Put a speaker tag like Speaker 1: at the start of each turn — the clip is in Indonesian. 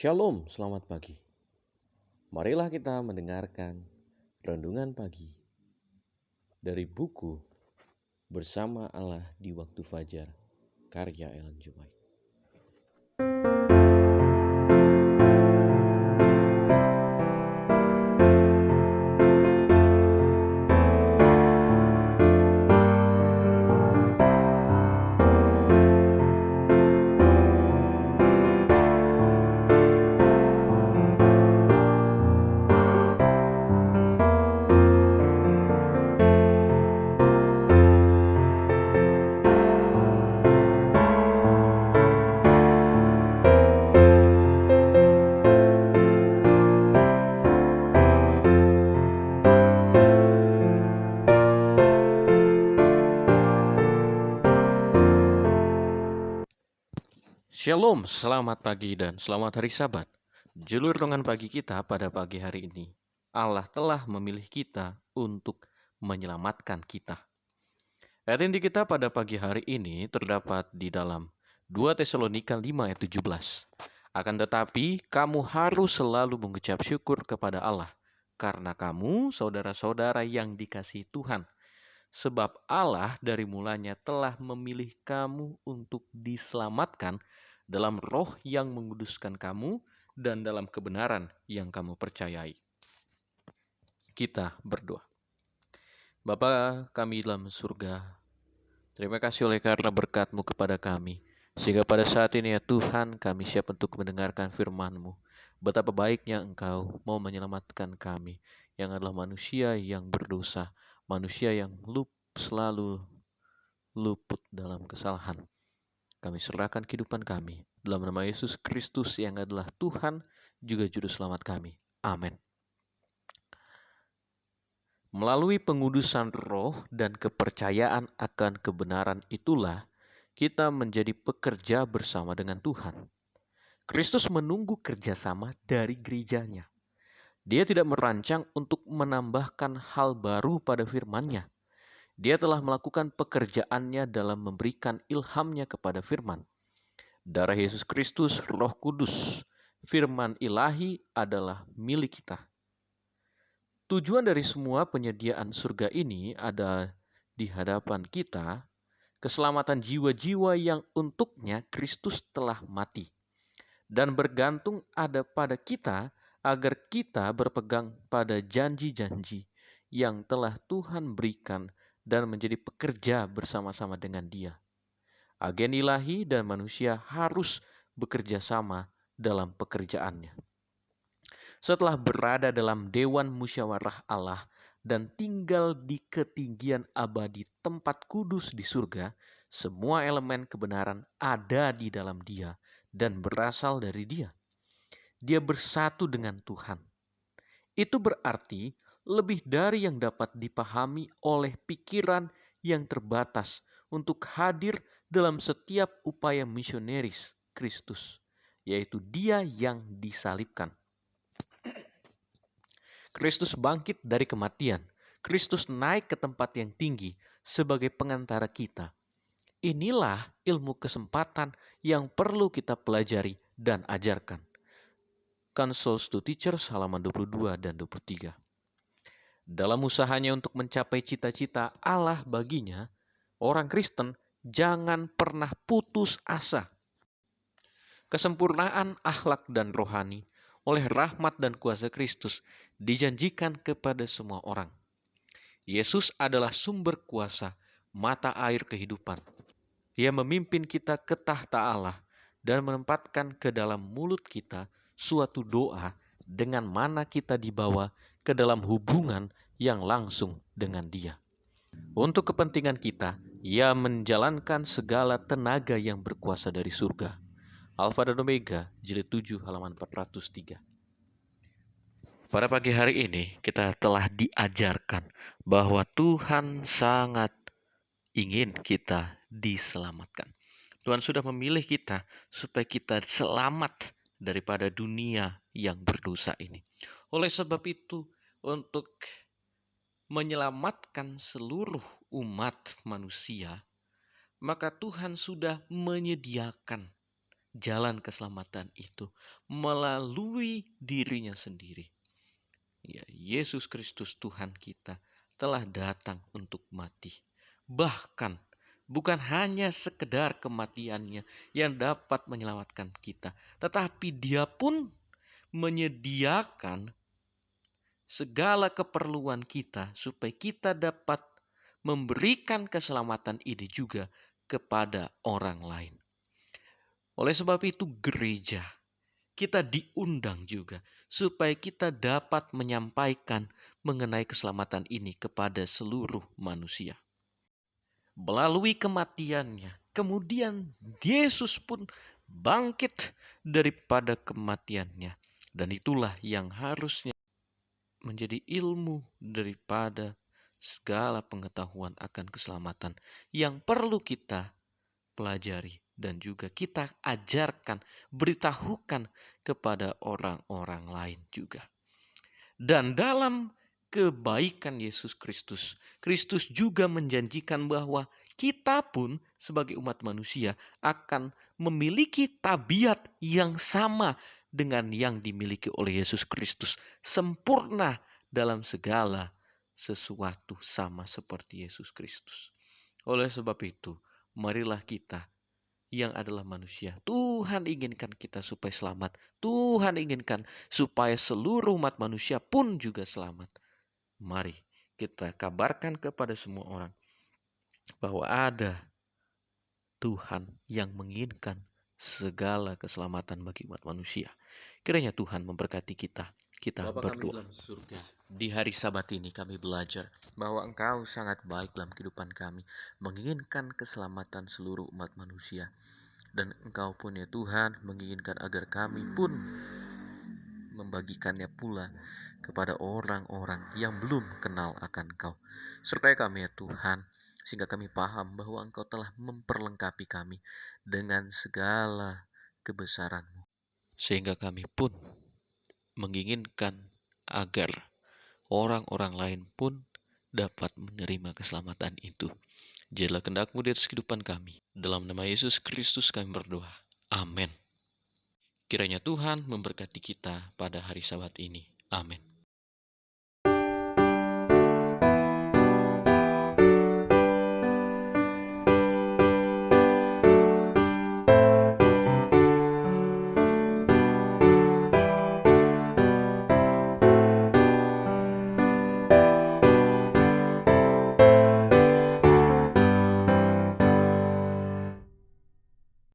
Speaker 1: Shalom, selamat pagi. Marilah kita mendengarkan renungan pagi dari buku Bersama Allah di Waktu Fajar, karya Ellen G. White. Shalom, selamat pagi dan selamat hari Sabat. Judul renungan pagi kita pada pagi hari ini, Allah telah memilih kita untuk menyelamatkan kita. Ayat inti kita pada pagi hari ini terdapat di dalam 2 Tesalonika 5 ayat 17. Akan tetapi kamu harus selalu mengucap syukur kepada Allah, karena kamu saudara-saudara yang dikasihi Tuhan. Sebab Allah dari mulanya telah memilih kamu untuk diselamatkan dalam roh yang menguduskan kamu dan dalam kebenaran yang kamu percayai. Kita berdoa. Bapa kami dalam surga, terima kasih oleh karena berkat-Mu kepada kami. Sehingga pada saat ini ya Tuhan, kami siap untuk mendengarkan firman-Mu. Betapa baiknya Engkau mau menyelamatkan kami, yang adalah manusia yang berdosa, manusia yang selalu luput dalam kesalahan. Kami serahkan kehidupan kami dalam nama Yesus Kristus yang adalah Tuhan juga juru selamat kami. Amin. Melalui pengudusan roh dan kepercayaan akan kebenaran itulah kita menjadi pekerja bersama dengan Tuhan. Kristus menunggu kerjasama dari gerejanya. Dia tidak merancang untuk menambahkan hal baru pada firman-Nya. Dia telah melakukan pekerjaannya dalam memberikan ilhamnya kepada firman. Darah Yesus Kristus, Roh Kudus, firman ilahi adalah milik kita. Tujuan dari semua penyediaan surga ini ada di hadapan kita, keselamatan jiwa-jiwa yang untuknya Kristus telah mati. Dan bergantung ada pada kita agar kita berpegang pada janji-janji yang telah Tuhan berikan dan menjadi pekerja bersama-sama dengan Dia. Agen ilahi dan manusia harus bekerja sama dalam pekerjaannya. Setelah berada dalam dewan musyawarah Allah dan tinggal di ketinggian abadi tempat kudus di surga, semua elemen kebenaran ada di dalam Dia dan berasal dari Dia. Dia bersatu dengan Tuhan. Itu berarti lebih dari yang dapat dipahami oleh pikiran yang terbatas untuk hadir dalam setiap upaya misioneris Kristus, yaitu Dia yang disalibkan. Kristus bangkit dari kematian. Kristus naik ke tempat yang tinggi sebagai pengantara kita. Inilah ilmu kesempatan yang perlu kita pelajari dan ajarkan. Counsels to Teachers halaman 22 dan 23. Dalam usahanya untuk mencapai cita-cita Allah baginya, orang Kristen jangan pernah putus asa. Kesempurnaan akhlak dan rohani oleh rahmat dan kuasa Kristus dijanjikan kepada semua orang. Yesus adalah sumber kuasa, mata air kehidupan. Ia memimpin kita ke tahta Allah dan menempatkan ke dalam mulut kita suatu doa dengan mana kita dibawa ke dalam hubungan yang langsung dengan Dia. Untuk kepentingan kita, Ia menjalankan segala tenaga yang berkuasa dari surga. Alfa dan Omega, jilid 7 halaman 403. Pada pagi hari ini kita telah diajarkan bahwa Tuhan sangat ingin kita diselamatkan. Tuhan sudah memilih kita supaya kita selamat daripada dunia yang berdosa ini. Oleh sebab itu, untuk menyelamatkan seluruh umat manusia, maka Tuhan sudah menyediakan jalan keselamatan itu melalui dirinya sendiri. Ya, Yesus Kristus Tuhan kita telah datang untuk mati. Bahkan bukan hanya sekedar kematiannya yang dapat menyelamatkan kita, tetapi Dia pun menyediakan segala keperluan kita supaya kita dapat memberikan keselamatan ini juga kepada orang lain. Oleh sebab itu gereja, kita diundang juga supaya kita dapat menyampaikan mengenai keselamatan ini kepada seluruh manusia. Melalui kematiannya, kemudian Yesus pun bangkit daripada kematiannya. Dan itulah yang harusnya menjadi ilmu daripada segala pengetahuan akan keselamatan yang perlu kita pelajari dan juga kita ajarkan, beritahukan kepada orang-orang lain juga. Dan dalam kebaikan Yesus Kristus, Kristus juga menjanjikan bahwa kita pun sebagai umat manusia akan memiliki tabiat yang sama dengan yang dimiliki oleh Yesus Kristus. Sempurna dalam segala sesuatu sama seperti Yesus Kristus. Oleh sebab itu, marilah kita yang adalah manusia. Tuhan inginkan kita supaya selamat. Tuhan inginkan supaya seluruh umat manusia pun juga selamat. Mari kita kabarkan kepada semua orang bahwa ada Tuhan yang menginginkan segala keselamatan bagi umat manusia. Kiranya Tuhan memberkati kita. Kita
Speaker 2: Bapa kami
Speaker 1: berdoa.
Speaker 2: dalam surga,
Speaker 1: Di hari Sabat ini kami belajar bahwa Engkau sangat baik dalam kehidupan kami, menginginkan keselamatan seluruh umat manusia. Dan Engkau pun ya Tuhan menginginkan agar kami pun membagikannya pula kepada orang-orang yang belum kenal akan Engkau. Sertai kami ya Tuhan, sehingga kami paham bahwa Engkau telah memperlengkapi kami dengan segala kebesaran-Mu. Sehingga kami pun menginginkan agar orang-orang lain pun dapat menerima keselamatan itu. Jadilah kehendak-Mu di atas kehidupan kami. Dalam nama Yesus Kristus kami berdoa. Amin. Kiranya Tuhan memberkati kita pada hari Sabat ini. Amin.